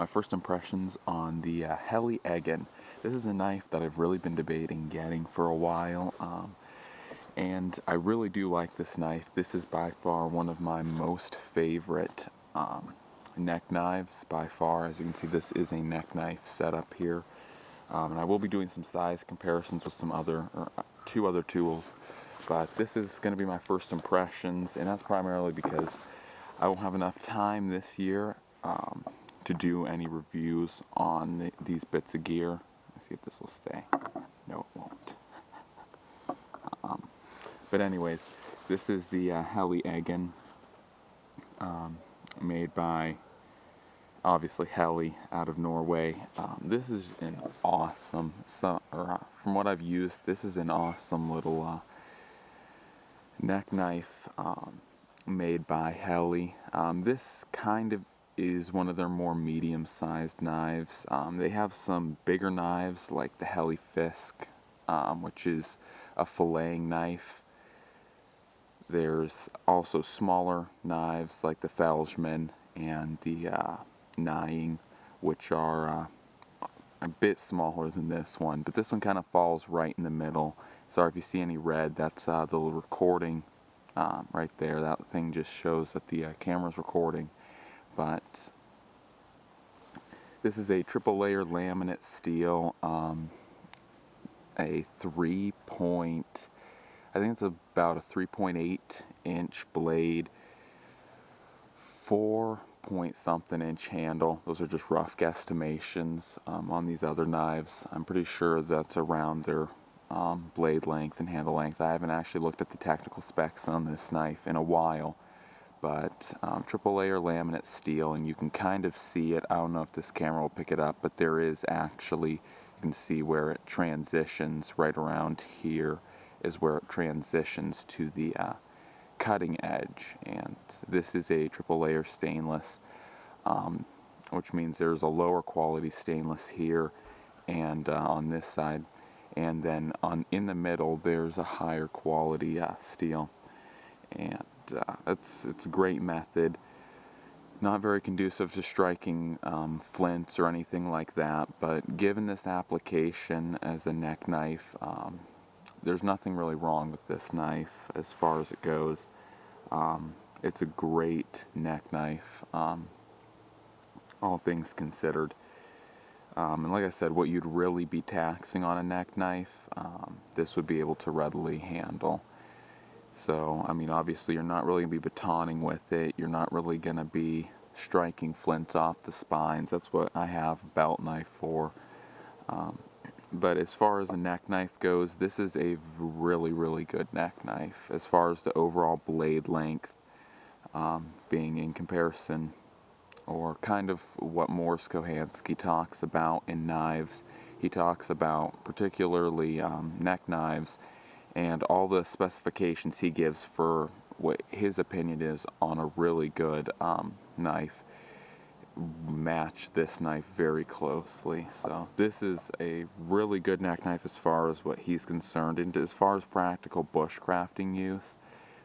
my first impressions on the Helle Eggen. This is a knife that I've really been debating getting for a while, and I really do like this knife. This is by far one of my most favorite neck knives by far. As you can see, this is a neck knife setup here, and I will be doing some size comparisons with some other, two other tools, but this is going to be my first impressions, and that's primarily because I won't have enough time this year to do any reviews on these bits of gear. Let's see if this will stay. No, it won't. But anyways, this is the Helle Eggen, made by, obviously, Helle out of Norway. This is an awesome, from what I've used, this is an awesome little neck knife made by Helle. This kind of is one of their more medium-sized knives. They have some bigger knives like the Helle Fisk, which is a filleting knife. There's also smaller knives like the Feldman and the Nalgene, which are a bit smaller than this one, but this one kind of falls right in the middle. Sorry if you see any red, that's the recording right there. That thing just shows that the camera's recording. But this is a triple layer laminate steel, a 3 point, I think it's about a 3.8 inch blade, 4 point something inch handle. Those are just rough guesstimations on these other knives. I'm pretty sure that's around their blade length and handle length. I haven't actually looked at the technical specs on this knife in a while, but triple layer laminate steel, and you can kind of see it. I don't know if this camera will pick it up, but there is actually, you can see where it transitions right around here is where it transitions to the cutting edge, and this is a triple layer stainless, which means there's a lower quality stainless here and on this side, and then in the middle there's a higher quality steel, and it's a great method. Not very conducive to striking flints or anything like that, but given this application as a neck knife, there's nothing really wrong with this knife as far as it goes. It's a great neck knife, all things considered. And like I said, what you'd really be taxing on a neck knife, this would be able to readily handle. So, I mean, obviously you're not really going to be batoning with it. You're not really going to be striking flints off the spines. That's what I have a belt knife for. But as far as a neck knife goes, this is a really, really good neck knife. As far as the overall blade length, being in comparison, or kind of what Morris Kohansky talks about in knives. He talks about particularly neck knives and all the specifications he gives for what his opinion is on a really good knife match this knife very closely. So this is a really good neck knife as far as what he's concerned, and as far as practical bushcrafting use,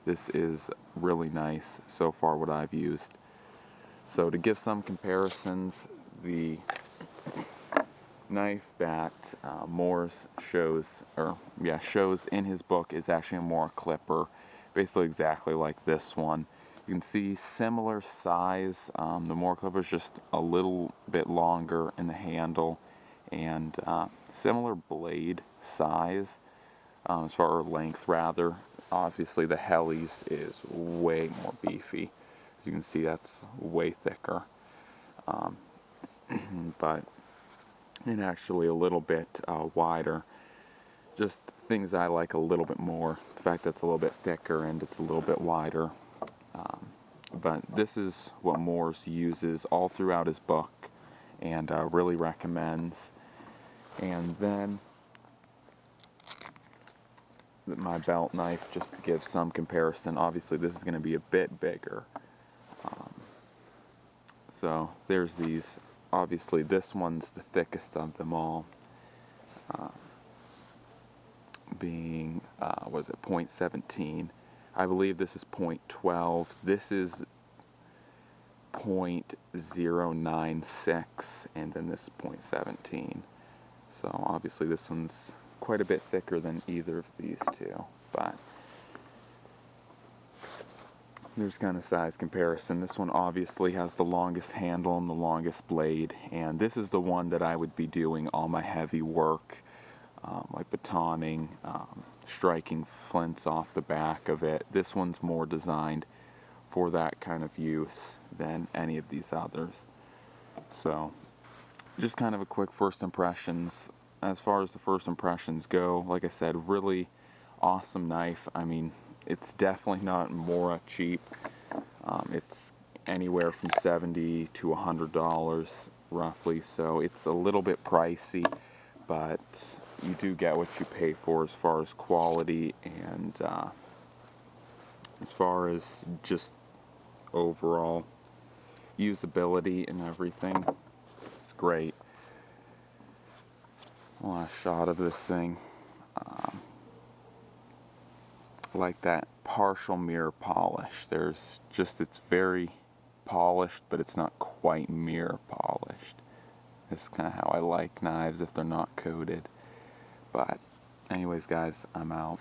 this is really nice so far what I've used. So to give some comparisons, the knife that Morris shows in his book is actually a more clipper, basically exactly like this one. You can see similar size. The Moore clipper is just a little bit longer in the handle, and similar blade size as far as length rather. Obviously the Helle's is way more beefy. As you can see, that's way thicker, but and actually a little bit wider. Just things I like a little bit more. The fact that it's a little bit thicker and it's a little bit wider. But this is what Morris uses all throughout his book and really recommends. And then my belt knife, just to give some comparison, obviously this is going to be a bit bigger. So there's these. Obviously this one's the thickest of them all, being, was it 0.17? I believe this is 0.12. This is .096, and then this is .17. So obviously this one's quite a bit thicker than either of these two, but there's kind of size comparison. This one obviously has the longest handle and the longest blade, and this is the one that I would be doing all my heavy work, like batoning, striking flints off the back of it. This one's more designed for that kind of use than any of these others. So just kind of a quick first impressions. As far as the first impressions go, like I said, really awesome knife. I mean, it's definitely not more cheap. It's anywhere from $70 to $100 roughly, so it's a little bit pricey, but you do get what you pay for as far as quality and as far as just overall usability and everything. It's great. Last shot of this thing. Like that partial mirror polish. There's just, it's very polished, but it's not quite mirror polished. This is kind of how I like knives if they're not coated. But anyways, guys, I'm out.